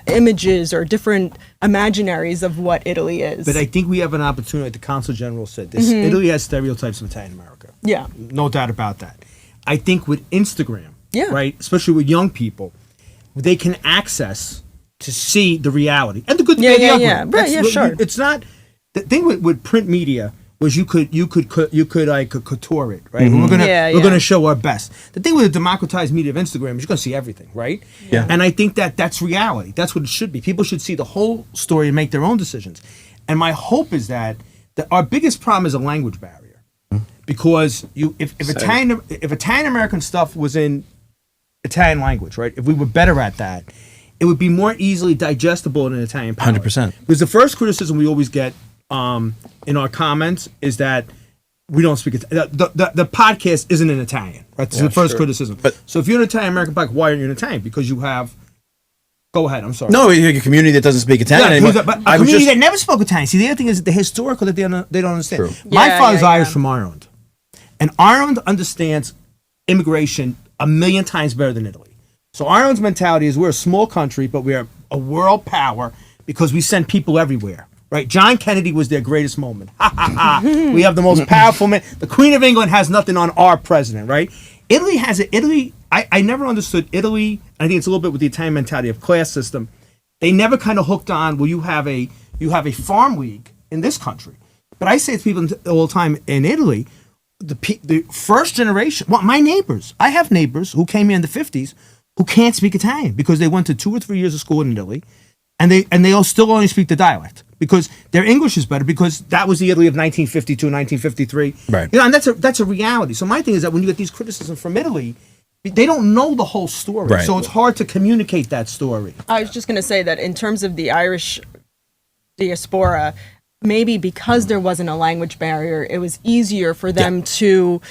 images or different imaginaries of what Italy is. But I think we have an opportunity, like the Consul General said, this Italy has stereotypes of Italian America. Yeah. No doubt about that. I think with Instagram, Yeah. right, especially with young people, they can access to see the reality and the good, the Yeah, bad, the yeah, ugly. yeah. Right, That's yeah, what sure. It's not the thing with print media was you could like couture it, right? We're gonna Yeah, we're yeah. gonna show our best. The thing with the democratized media of Instagram is you're gonna see everything, right? Yeah. And I think that's reality. That's what it should be. People should see the whole story and make their own decisions. And my hope is that our biggest problem is a language barrier, because if Italian American stuff was in Italian language, right? If we were better at that, it would be more easily digestible in an Italian palate. 100%. Because the first criticism we always get in our comments is that we don't speak the podcast isn't in Italian. Right? That's the first sure. criticism. So if you're an Italian American podcast, why aren't you in Italian? Because you have. Go ahead. I'm sorry. No, you're a community that doesn't speak Italian anymore. But a I was community just that never spoke Italian. See, the other thing is the historical that they don't understand. True. My Yeah, father's yeah, Irish yeah. from Ireland, and Ireland understands immigration a million times better than Italy. So Ireland's mentality is we're a small country, but we're a world power because we send people everywhere. Right? John Kennedy was their greatest moment. Ha ha ha! We have the most powerful man. The Queen of England has nothing on our president. Right? Italy has it. Italy. I never understood Italy. I think it's a little bit with the Italian mentality of class system. They never kind of hooked on. Well, you have a farm league in this country, but I say to people all the time in Italy, the first generation. Well, my neighbors. I have neighbors who came here in the 50s who can't speak Italian because they went to 2 or 3 years of school in Italy, and they all still only speak the dialect because their English is better because that was the Italy of 1952, 1953. Right. You know, and that's a reality. So my thing is that when you get these criticisms from Italy, they don't know the whole story. Right. So it's hard to communicate that story. I was just going to say that in terms of the Irish diaspora, maybe because there wasn't a language barrier, it was easier for them to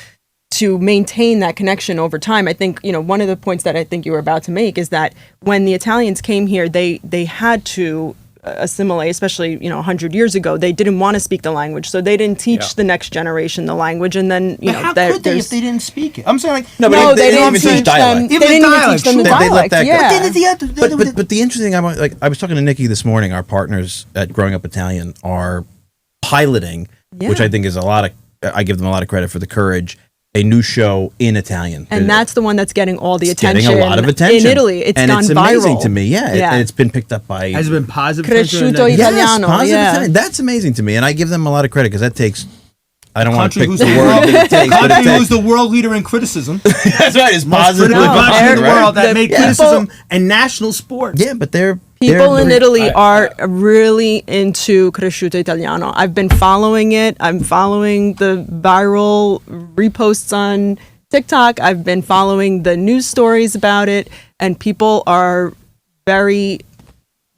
maintain that connection over time. I think, you know, one of the points that I think you were about to make is that when the Italians came here, they had to assimilate, especially, you know, 100 years ago. They didn't want to speak the language, so they didn't teach the next generation the language, and then, you But know, how could they if they didn't speak it? I'm saying like No, but No, they they didn't didn't even teach teach dialect. them. They Even didn't even dialect, teach them the sure. They let dialect. that go. Yeah. But the interesting thing about, like, I was talking to Nikki this morning. Our partners at Growing Up Italian are piloting, which I think is I give them a lot of credit for the courage. A new show in Italian, And that's the one that's getting all the It's attention. getting a lot of attention in Italy. It's and gone it's viral. amazing to me. Yeah, Yeah. and it's been picked up by. has it been positive? Cresciuto attention or negative? Italiano. Yes, positive yeah. Italian. That's amazing to me, and I give them a lot of credit because that takes. I don't want to Country pick who's the the word world- that it takes, but it Country who's takes. the world leader in criticism. That's right. It's Most positive. critical No, country in the they're- world that the made people- criticism and national sports. Yeah, but they're People in Italy I- are really into Cresciuto Italiano. I've been following it. I'm following the viral reposts on TikTok. I've been following the news stories about it, and people are very,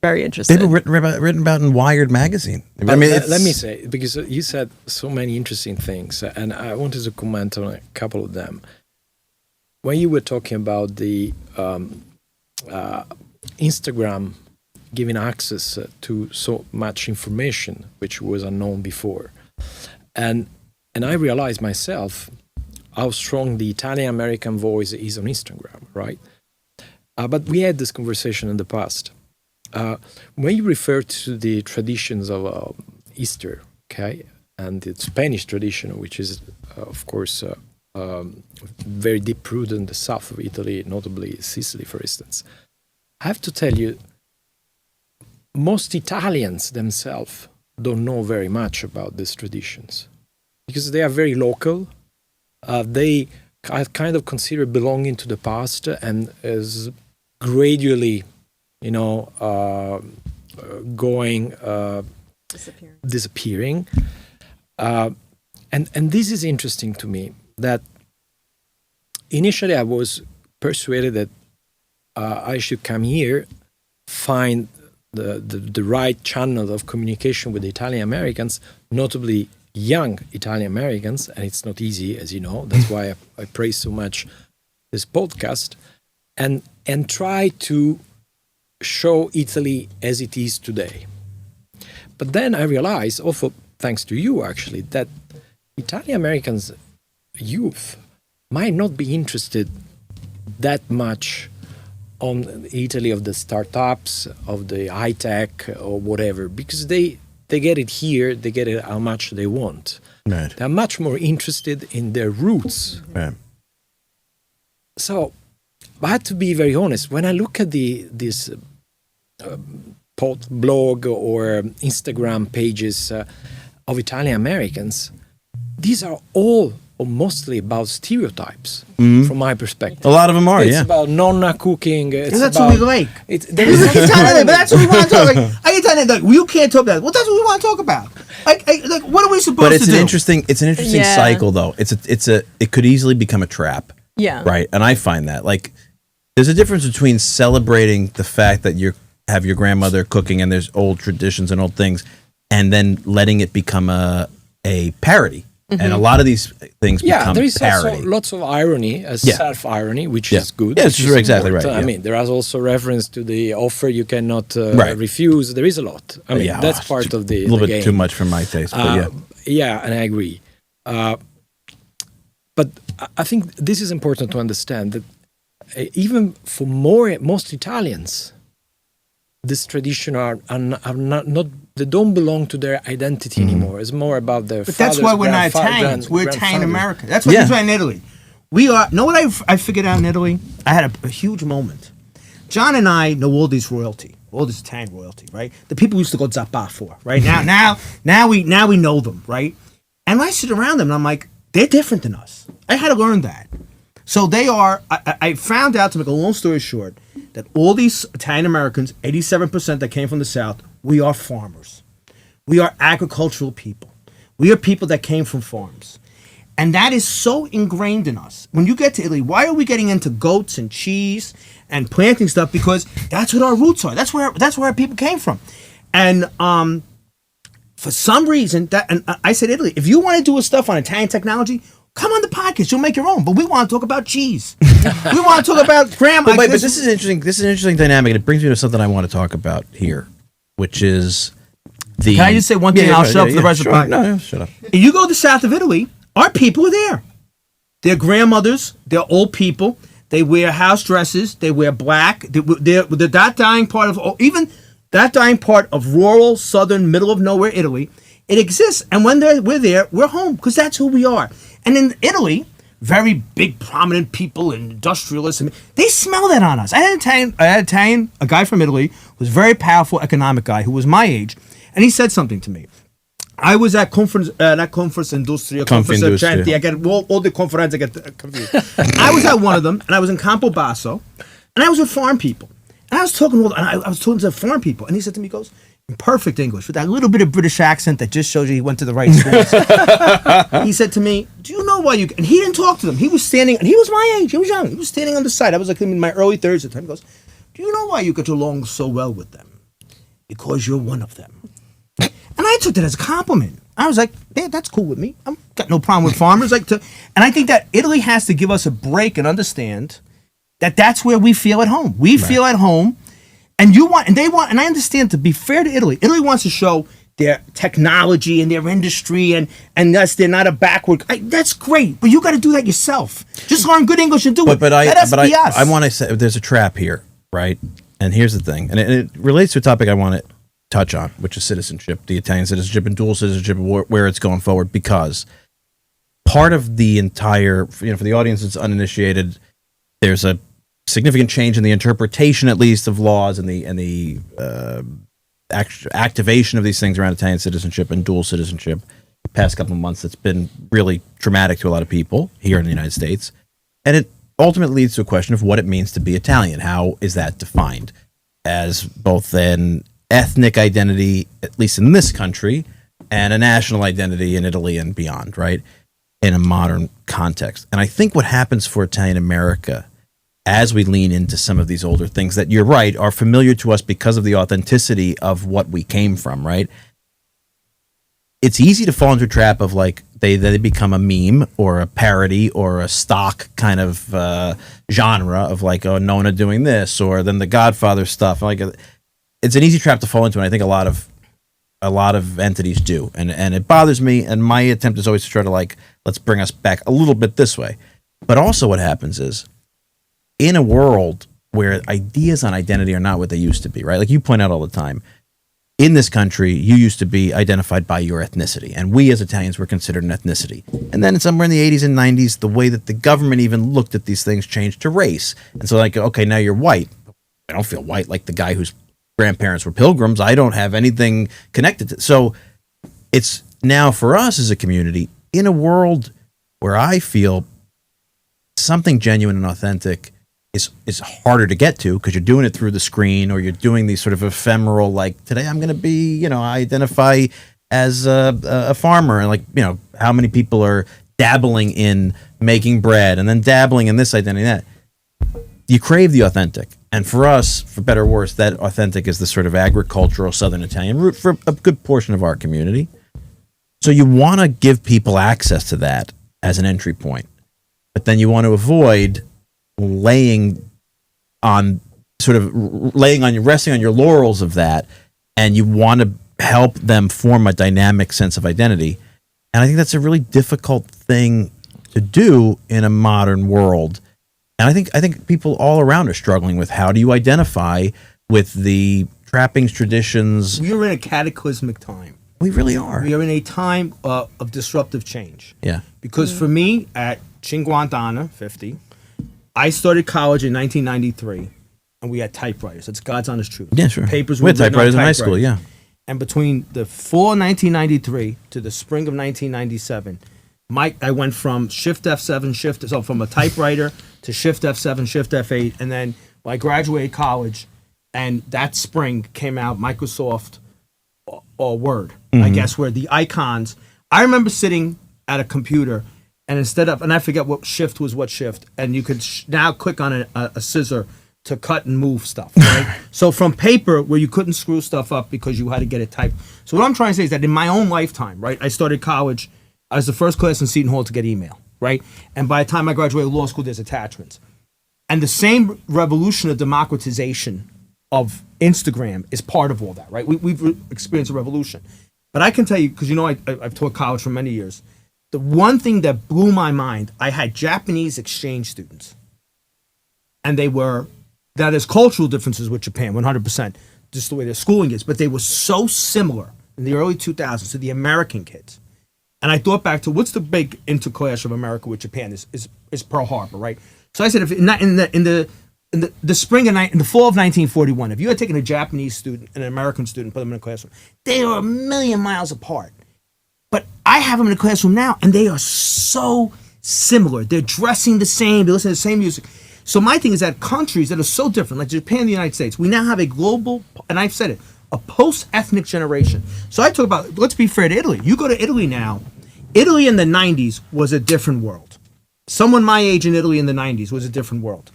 very interested. They've been written about in Wired magazine. I mean, let me say, because you said so many interesting things, and I wanted to comment on a couple of them. When you were talking about the Instagram giving access to so much information, which was unknown before, and I realized myself how strong the Italian American voice is on Instagram, right? But we had this conversation in the past. When you refer to the traditions of Easter, okay, and the Spanish tradition, which is, of course, very deep rooted in the south of Italy, notably Sicily, for instance, I have to tell you, most Italians themselves don't know very much about these traditions. because they are very local. They kind of consider belonging to the past and is gradually, going disappearing. And this is interesting to me, that initially I was persuaded that I should come here, find the right channel of communication with Italian Americans, notably young Italian Americans, and it's not easy, as you know. That's why I praise so much this podcast, and try to show Italy as it is today. But then I realized, also thanks to you actually, that Italian Americans youth might not be interested that much on Italy of the startups, of the high tech or whatever, because they get it here, they get it how much they want. Right. They're much more interested in their roots. Right. So, I have to be very honest. When I look at this blog or Instagram pages of Italian Americans, these are all or mostly about stereotypes from my perspective. A lot of them are, It's about nonna cooking. That's what we like. There is But that's what we want to talk about. I get like, you can't talk about it. Well, that's what we want to talk about. Like, what are we supposed But to it's do? an interesting Yeah. cycle, though. It could easily become a trap. Yeah. Right. And I find that, like, there's a difference between celebrating the fact that you have your grandmother cooking and there's old traditions and old things, and then letting it become a parody. And a lot of these things become there is parody. also lots of irony, self-irony, which Yeah. is good. Yeah, which it's is exactly right, important. yeah. I mean, there is also reference to the offer you cannot Right. refuse. There is a lot. I mean, that's part of the a little bit game. too much for my taste, but yeah. Yeah, and I agree. But I think this is important to understand, that even for most Italians, this tradition are not they don't belong to their identity anymore. It's more about their. But that's why we're not Italians. We're Italian American. That's what we're doing in Italy. We are. Know what I figured out in Italy? I had a huge moment. John and I know all this royalty, all this Italian royalty, right? The people we used to go zappa for, right? Now we know them, right? And I sit around them and I'm like, they're different than us. I had to learn that. So they are. I found out, to make a long story short, that all these Italian Americans, 87% that came from the South, we are farmers. We are agricultural people. We are people that came from farms. And that is so ingrained in us. When you get to Italy, why are we getting into goats and cheese and planting stuff? Because that's what our roots are. That's where our people came from. And for some reason, and I said, Italy, if you want to do stuff on Italian technology, come on the podcast. You'll make your own. But we want to talk about cheese. We want to talk about grandma. But this is interesting. This is an interesting dynamic, and it brings me to something I want to talk about here, which is the. Can I just say one thing? I'll shut up for the rest of the podcast. No, shut up. If you go to the south of Italy, our people are there. They're grandmothers. They're old people. They wear house dresses. They wear black. They're that dying part of even that dying part of rural, southern, middle of nowhere Italy. It exists, and when we're there, we're home because that's who we are. And in Italy, very big, prominent people and industrialists, they smell that on us. I had Italian, a guy from Italy, who was a very powerful economic guy who was my age, and he said something to me. I was at conference Industria, conference Centi. I get all the conferences, I get confused. I was at one of them, and I was in Campobasso, and I was with farm people. And I was talking to the farm people, and he said to me, he goes, in perfect English, with that little bit of British accent that just shows you he went to the right schools. He said to me, do you know why you... And he didn't talk to them. He was standing... And he was my age. He was young. He was standing on the side. I was like in my early 30s at the time. He goes, do you know why you get along so well with them? Because you're one of them. And I took that as a compliment. I was like, yeah, that's cool with me. I've got no problem with farmers. And I think that Italy has to give us a break and understand that that's where we feel at home. We feel at home. And I understand, to be fair to Italy, Italy wants to show their technology and their industry, and thus they're not a backward. That's great, but you got to do that yourself. Just learn good English and do it. I want to say there's a trap here, right? And here's the thing, and it relates to a topic I want to touch on, which is citizenship, the Italian citizenship and dual citizenship, where it's going forward. Because part of the entire, for the audience that's uninitiated, there's a significant change in the interpretation, at least, of laws and the activation of these things around Italian citizenship and dual citizenship. the past couple of months that's been really traumatic to a lot of people here in the United States. And it ultimately leads to a question of what it means to be Italian. How is that defined as both an ethnic identity, at least in this country, and a national identity in Italy and beyond, right? In a modern context. And I think what happens for Italian America as we lean into some of these older things that you're right are familiar to us because of the authenticity of what we came from, right? It's easy to fall into a trap of like they become a meme or a parody or a stock kind of genre of like, oh, Nona doing this, or then the Godfather stuff. Like, it's an easy trap to fall into, and I think a lot of entities do, and it bothers me. And my attempt is always to try to like, let's bring us back a little bit this way. But also, what happens is, in a world where ideas on identity are not what they used to be, right? Like you point out all the time, in this country, you used to be identified by your ethnicity, and we as Italians were considered an ethnicity. And then somewhere in the 80s and 90s, the way that the government even looked at these things changed to race. And so like, okay, now you're white. I don't feel white like the guy whose grandparents were pilgrims. I don't have anything connected to. So it's now for us as a community in a world where I feel something genuine and authentic is harder to get to because you're doing it through the screen, or you're doing these sort of ephemeral, like today I'm going to be, I identify as a farmer, and like, how many people are dabbling in making bread and then dabbling in this identity and that. You crave the authentic. And for us, for better or worse, that authentic is the sort of agricultural Southern Italian root for a good portion of our community. So you want to give people access to that as an entry point, but then you want to avoid resting on your laurels of that, and you want to help them form a dynamic sense of identity. And I think that's a really difficult thing to do in a modern world. And I think people all around are struggling with how do you identify with the trappings, traditions. We are in a cataclysmic time. We really are. We are in a time of disruptive change. Yeah. Because for me, at Cinquantana, 50, I started college in 1993, and we had typewriters. That's God's honest truth. Yeah, sure. Papers we were had typewriters in high school, yeah. And between the fall of 1993 to the spring of 1997, I went from Shift F7, so from a typewriter to Shift F7, Shift F8, and then I graduated college, and that spring came out Microsoft or Word, I guess, where the icons. I remember sitting at a computer, and and I forget what shift was what shift, and you could now click on a scissor to cut and move stuff, right? So from paper, where you couldn't screw stuff up because you had to get it typed. So what I'm trying to say is that in my own lifetime, right, I started college. I was the first class in Seton Hall to get email, right? And by the time I graduated law school, there's attachments. And the same revolution of democratization of Instagram is part of all that, right? We've experienced a revolution. But I can tell you, because I've taught college for many years, the one thing that blew my mind, I had Japanese exchange students. And now there's cultural differences with Japan, 100%, just the way their schooling is, but they were so similar in the early 2000s to the American kids. And I thought back to what's the big interclash of America with Japan is Pearl Harbor, right? So I said, if not in the spring in the fall of 1941, if you had taken a Japanese student and an American student, put them in a classroom, they are a million miles apart. But I have them in a classroom now, and they are so similar. They're dressing the same. They listen to the same music. So my thing is that countries that are so different, like Japan and the United States, we now have a global, and I've said it, a post-ethnic generation. So I talk about, let's be fair to Italy. You go to Italy now, Italy in the 90s was a different world. Someone my age in Italy in the 90s was a different world.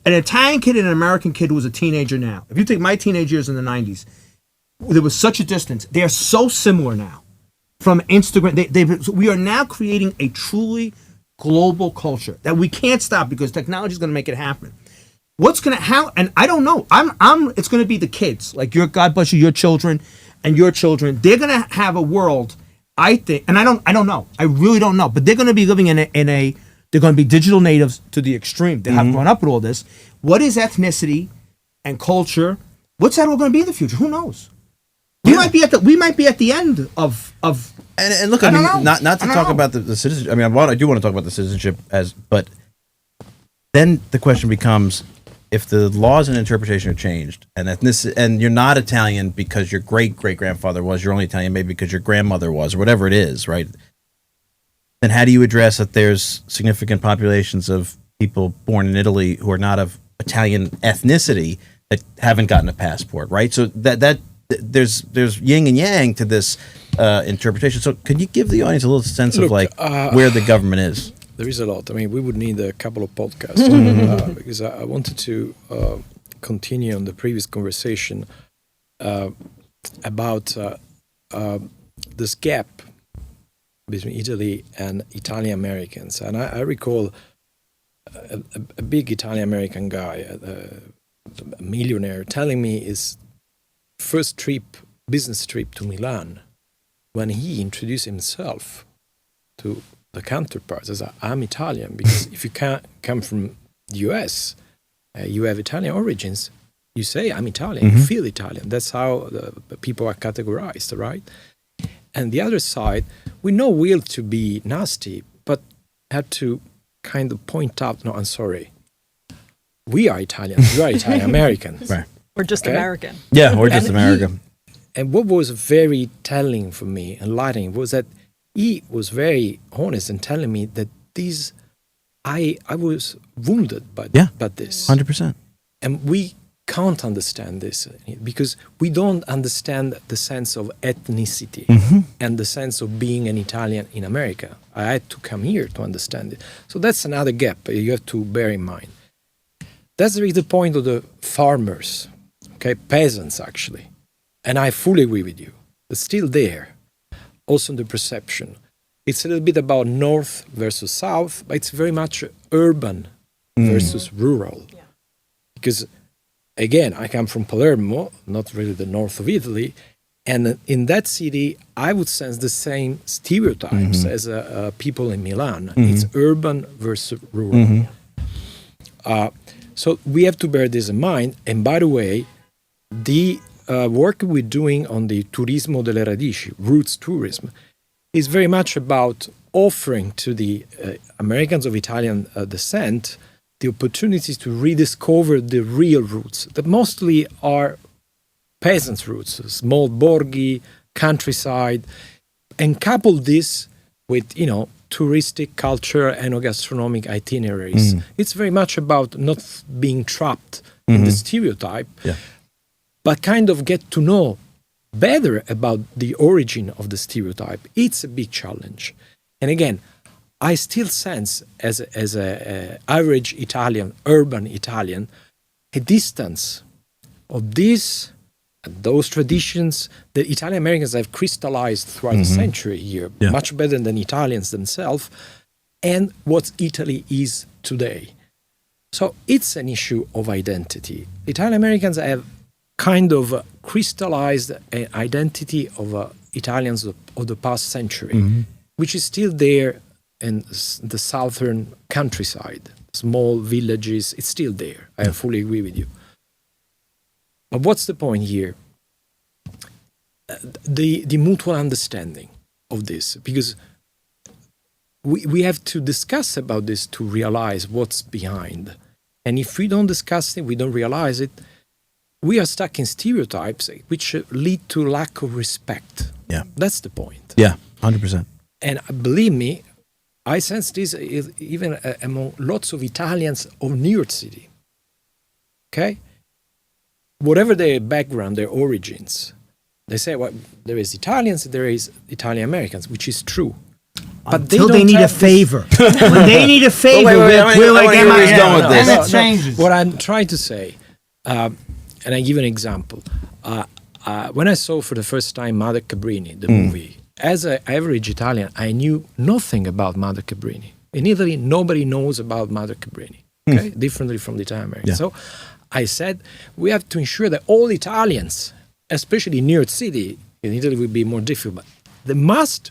An Italian kid and an American kid was a teenager now. If you take my teenage years in the 90s, there was such a distance. They are so similar now. From Instagram, we are now creating a truly global culture that we can't stop because technology is going to make it happen. And I don't know. It's going to be the kids, like God bless you, your children and your children. They're going to have a world, I think, and I don't know. I really don't know, but they're going to be living they're going to be digital natives to the extreme. They haven't grown up with all this. What is ethnicity and culture? What's that all going to be in the future? Who knows? We might be at the end of and look, I mean, not to talk about the citizenship. I mean, I do want to talk about the citizenship but then the question becomes, if the laws and interpretation are changed, and you're not Italian because your great-great-grandfather was, you're only Italian maybe because your grandmother was, or whatever it is, right? Then how do you address that there's significant populations of people born in Italy who are not of Italian ethnicity that haven't gotten a passport, right? So that there's yin and yang to this interpretation. So can you give the audience a little sense of where the government is? There is a lot. I mean, we would need a couple of podcasts because I wanted to continue on the previous conversation about this gap between Italy and Italian Americans. And I recall a big Italian American guy, a millionaire, telling me his first business trip to Milan, when he introduced himself to the counterparts as I'm Italian, because if you can't come from the US, you have Italian origins, you say I'm Italian, you feel Italian. That's how the people are categorized, right? And the other side, we no will to be nasty, but have to kind of point out, no, I'm sorry, we are Italians, you are Italian Americans. Right. We're just American. Yeah, we're just American. And what was very telling for me, enlightening, was that he was very honest in telling me that I was wounded by this. 100%. And we can't understand this because we don't understand the sense of ethnicity and the sense of being an Italian in America. I had to come here to understand it. So that's another gap you have to bear in mind. That's the point of the farmers, okay, peasants actually. And I fully agree with you. It's still there. Also in the perception. It's a little bit about north versus south, but it's very much urban versus rural. Yeah. Because, again, I come from Palermo, not really the north of Italy, and in that city, I would sense the same stereotypes as people in Milan. It's urban versus rural. So we have to bear this in mind. And by the way, the work we're doing on the turismo delle radici, roots tourism, is very much about offering to the Americans of Italian descent the opportunities to rediscover the real roots that mostly are peasants' roots, small borghi, countryside, and couple this with, touristic, culture, enogastronomic itineraries. It's very much about not being trapped in the stereotype, but kind of get to know better about the origin of the stereotype. It's a big challenge. And again, I still sense as a average Italian, urban Italian, a distance of those traditions that Italian Americans have crystallized throughout the century here, much better than Italians themselves, and what Italy is today. So it's an issue of identity. Italian Americans have kind of crystallized an identity of Italians of the past century, which is still there in the southern countryside, small villages. It's still there. I fully agree with you. But what's the point here? The mutual understanding of this, because we have to discuss about this to realize what's behind. And if we don't discuss it, we don't realize it, we are stuck in stereotypes which lead to lack of respect. Yeah. That's the point. Yeah, 100%. And believe me, I sense this even among lots of Italians of New York City. Okay? Whatever their background, their origins, they say, well, there is Italians, there is Italian Americans, which is true. But until they need a favor. When they need a favor, we're like, am I going with this? And it changes. What I'm trying to say, and I give an example. When I saw for the first time Mother Cabrini, the movie, as an average Italian, I knew nothing about Mother Cabrini. In Italy, nobody knows about Mother Cabrini, okay? Differently from the Italian Americans. So I said, we have to ensure that all Italians, especially in New York City, in Italy would be more difficult, but they must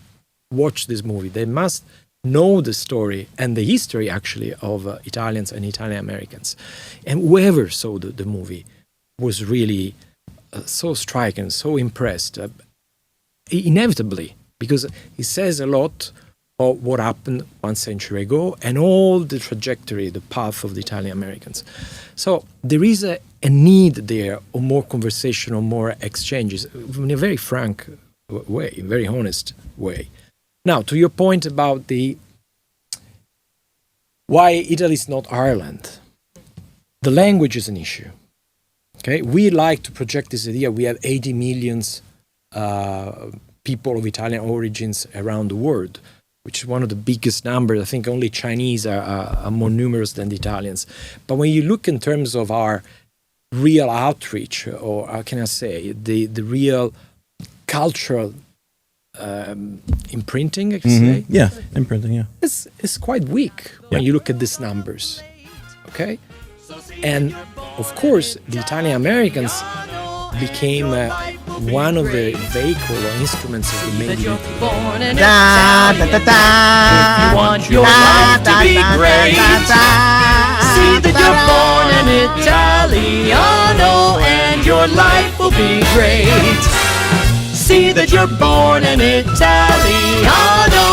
watch this movie. They must know the story and the history, actually, of Italians and Italian Americans. And whoever saw the movie was really so striking, so impressed, inevitably, because it says a lot of what happened 1 century ago and all the trajectory, the path of the Italian Americans. So there is a need there of more conversation, or more exchanges, in a very frank way, very honest way. Now, to your point about why Italy is not Ireland, the language is an issue. Okay, we like to project this idea. We have 80 million people of Italian origins around the world, which is one of the biggest numbers. I think only Chinese are more numerous than the Italians. But when you look in terms of our real outreach, or how can I say, the real cultural imprinting, I can say. Yeah, imprinting, yeah. It's quite weak when you look at these numbers. Okay? And of course, the Italian Americans became one of the vehicle or instruments of the made in Italy. If you want your life to be great, see that you're born an Italiano and your life will be great. See that you're born an Italiano